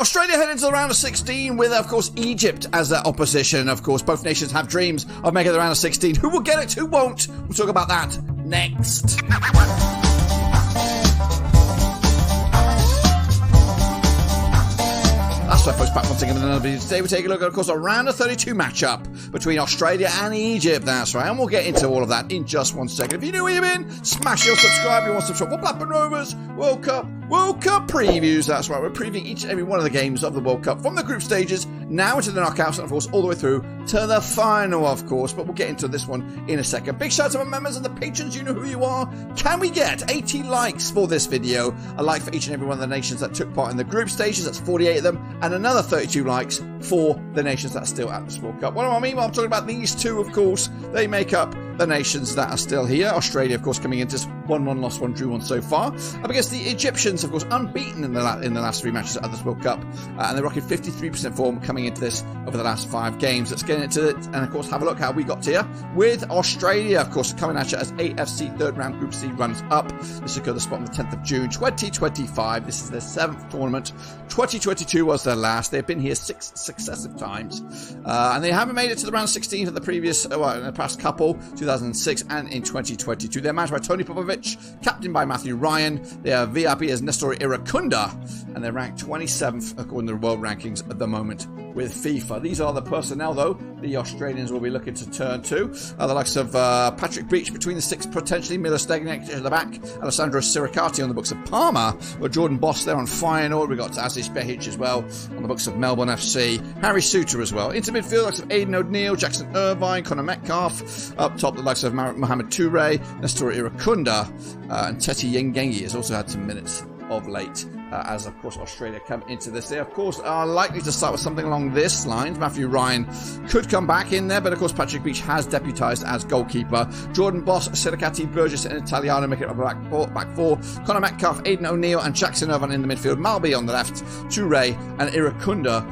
Australia head into the round of 16 with, of course, Egypt as their opposition. Of course, both nations have dreams of making the round of 16. Who will get it? Who won't? We'll talk about that next. That's right, folks, back once again with another video. Today we take a look at, of course, a round of 32 matchup between Australia and Egypt. That's right, and we'll get into all of that in just 1 second. If you know where you've been, smash your subscribe. You want to subscribe for Blackburn Rovers World Cup previews. That's right, we're previewing each and every one of the games of the World Cup from the group stages now into the knockouts, and of course all the way through to the final, of course. But we'll get into this one in a second. Big shout out to my members and the patrons. You know who you are. Can we get 80 likes for this video? A like for each and every one of the nations that took part in the group stages. That's 48 of them, and another 32 likes for the nations that are still at this World Cup. What do I mean? Well, I'm talking about these two, of course. They make up the nations that are still here. Australia, of course, coming into this 1-1 lost, 1 drew 1 so far. Up against the Egyptians, of course, unbeaten in the last 3 matches at this World Cup. And they're rocking 53% form coming into this over the last 5 games. Let's get into it and, of course, have a look how we got here with Australia, of course, coming at you as AFC third round Group C runs up. This secure the spot on the 10th of June, 2025. This is their 7th tournament. 2022 was their last. They've been here 6 successive times. And they haven't made it to the round 16 in the previous, in the past couple, 2006 and in 2022. They're managed by Tony Popovic, captained by Matthew Ryan. Their VRP is Nestor Irakunda, and they're ranked 27th according to the world rankings at the moment with FIFA. These are the personnel, though, the Australians will be looking to turn to. The likes of Patrick Beach between the 6, potentially Milo Stegnek at the back, Alessandro Siricati on the books of Parma, with Jordan Boss there on Feyenoord. We've got Aziz Behic as well on the books of Melbourne FC. Harry Suter as well. Into midfield, likes of Aidan O'Neill, Jackson Irvine, Connor Metcalf. Up top, the likes of Mohamed Toure, Nestor Irakunda, and Teti Yengengi has also had some minutes of late. As, of course, Australia come into this. They, of course, are likely to start with something along this line. Matthew Ryan could come back in there, but, of course, Patrick Beach has deputised as goalkeeper. Jordan Boss, Siricati, Burgess, and Italiano make it up back four. Connor Metcalf, Aidan O'Neill, and Jackson Irvine in the midfield. Malby on the left, Toure, and Irakunda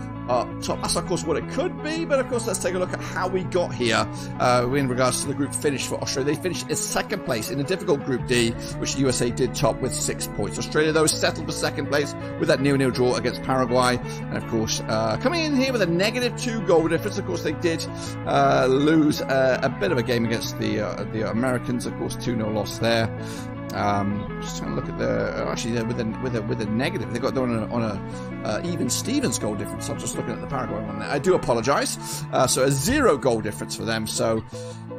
top. That's, of course, what it could be, but, of course, let's take a look at how we got here in regards to the group finish for Australia. They finished in 2nd place in a difficult Group D, which the USA did top with 6 points. Australia, though, settled for 2nd place with that 0-0 draw against Paraguay, and, of course, coming in here with a -2 goal difference. Of course, they did lose a bit of a game against the Americans. Of course, 2-0 loss there. Just trying to look at the actually with a negative. They got on a even Stevens goal difference. I'm just looking at the Paraguay one there. I do apologise. So a 0 goal difference for them. So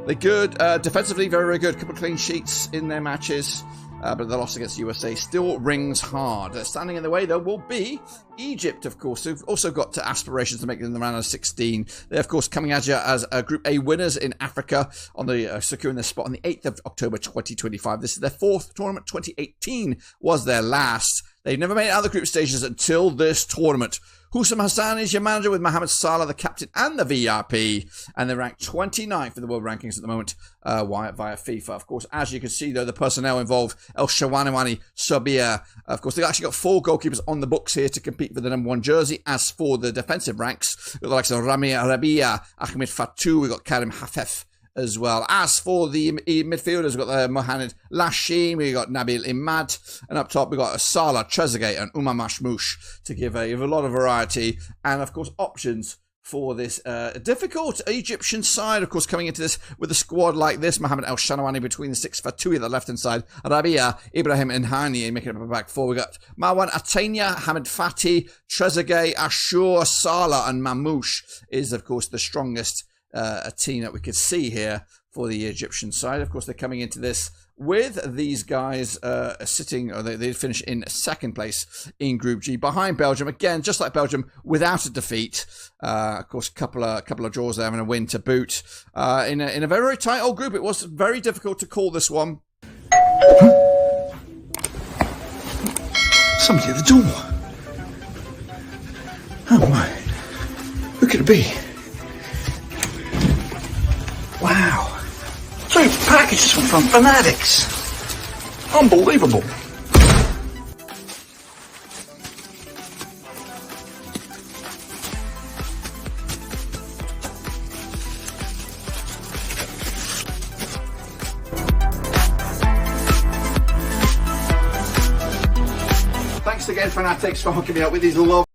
they're good defensively, very, very good. Couple of clean sheets in their matches. But the loss against USA still rings hard. Standing in the way, though, will be Egypt, of course, who've also got aspirations to make it in the round of 16. They're, of course, coming at you as Group A winners in Africa, on the securing their spot on the 8th of October 2025. This is their 4th tournament. 2018 was their last. They've never made it out of the group stages until this tournament. Husam Hassan is your manager with Mohamed Salah, the captain and the VRP. And they're ranked 29th in the world rankings at the moment via FIFA. Of course, as you can see, though, the personnel involved El Shawanawani, Sobia. Of course, they've actually got 4 goalkeepers on the books here to compete for the number 1 jersey. As for the defensive ranks, we've got the likes of Rami Rabia, Ahmed Fatou, we've got Karim Hafef as well. As for the midfielders, we've got Mohamed Lashim, we've got Nabil Imad, and up top we've got Salah, Trezeguet, and Umar Mashmoush to give a lot of variety and, of course, options for this difficult Egyptian side. Of course, coming into this with a squad like this, Mohamed El Shanawani between the 6, Fatoui at the left-hand side, Rabia, Ibrahim Inhani making up a back 4. We've got Marwan Atenya, Hamid Fati, Trezeguet, Ashur, Salah, and Mamouche is, of course, the strongest a team that we could see here for the Egyptian side. Of course, they're coming into this with these guys sitting, or they finish in 2nd place in Group G behind Belgium. Again, just like Belgium, without a defeat. Of course, a couple of draws there and a win to boot. In a very, very tight old group. It was very difficult to call this one. Somebody at the door. Oh my! Who could it be? Wow. 3 packages from Fanatics. Unbelievable. Thanks again, Fanatics, for hooking me up with these love